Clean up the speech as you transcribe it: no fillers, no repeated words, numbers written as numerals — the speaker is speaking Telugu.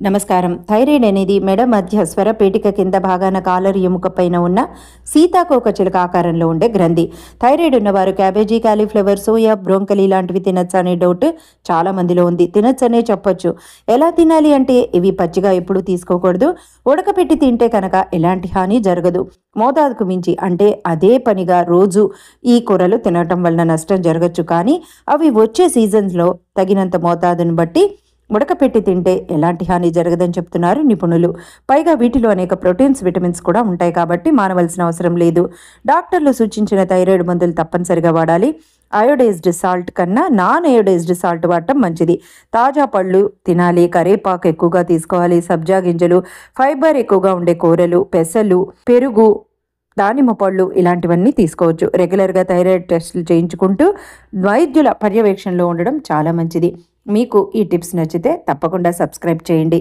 నమస్కారం. థైరాయిడ్ అనేది మెడ మధ్య స్వరపేటిక కింద భాగాన కాలర్ ఎముక పైన ఉన్న సీతాకోక చిలుక ఆకారంలో ఉండే గ్రంథి. థైరాయిడ్ ఉన్నవారు క్యాబేజీ, కాలీఫ్లవర్, సోయా, బ్రోంకలి లాంటివి తినచ్చా అనే డౌట్ చాలా మందిలో ఉంది. తినచ్చనే చెప్పొచ్చు. ఎలా తినాలి అంటే ఇవి పచ్చిగా ఎప్పుడు తీసుకోకూడదు. ఉడకపెట్టి తింటే కనుక ఎలాంటి హాని జరగదు. మోతాదుకు మించి అంటే అదే పనిగా రోజు ఈ కూరలు తినటం వలన నష్టం జరగచ్చు. కానీ అవి వచ్చే సీజన్స్లో తగినంత మోతాదును బట్టి ఉడకపెట్టి తింటే ఎలాంటి హాని జరగదని చెప్తున్నారు నిపుణులు. పైగా వీటిలో అనేక ప్రోటీన్స్, విటమిన్స్ కూడా ఉంటాయి కాబట్టి మానవలసిన అవసరం లేదు. డాక్టర్లు సూచించిన థైరాయిడ్ మందులు తప్పనిసరిగా వాడాలి. అయోడైజ్డ్ సాల్ట్ కన్నా నాన్ అయోడైజ్డ్ సాల్ట్ వాడటం మంచిది. తాజా పళ్ళు తినాలి. కరేపాకు ఎక్కువగా తీసుకోవాలి. సబ్జా గింజలు, ఫైబర్ ఎక్కువగా ఉండే కూరలు, పెసలు, పెరుగు, దానిమ్మ పళ్ళు ఇలాంటివన్నీ తీసుకోవచ్చు. రెగ్యులర్గా థైరాయిడ్ టెస్టులు చేయించుకుంటూ వైద్యుల పర్యవేక్షణలో ఉండడం చాలా మంచిది. మీకు ఈ టిప్స్ నచ్చితే తప్పకుండా సబ్స్క్రైబ్ చేయండి.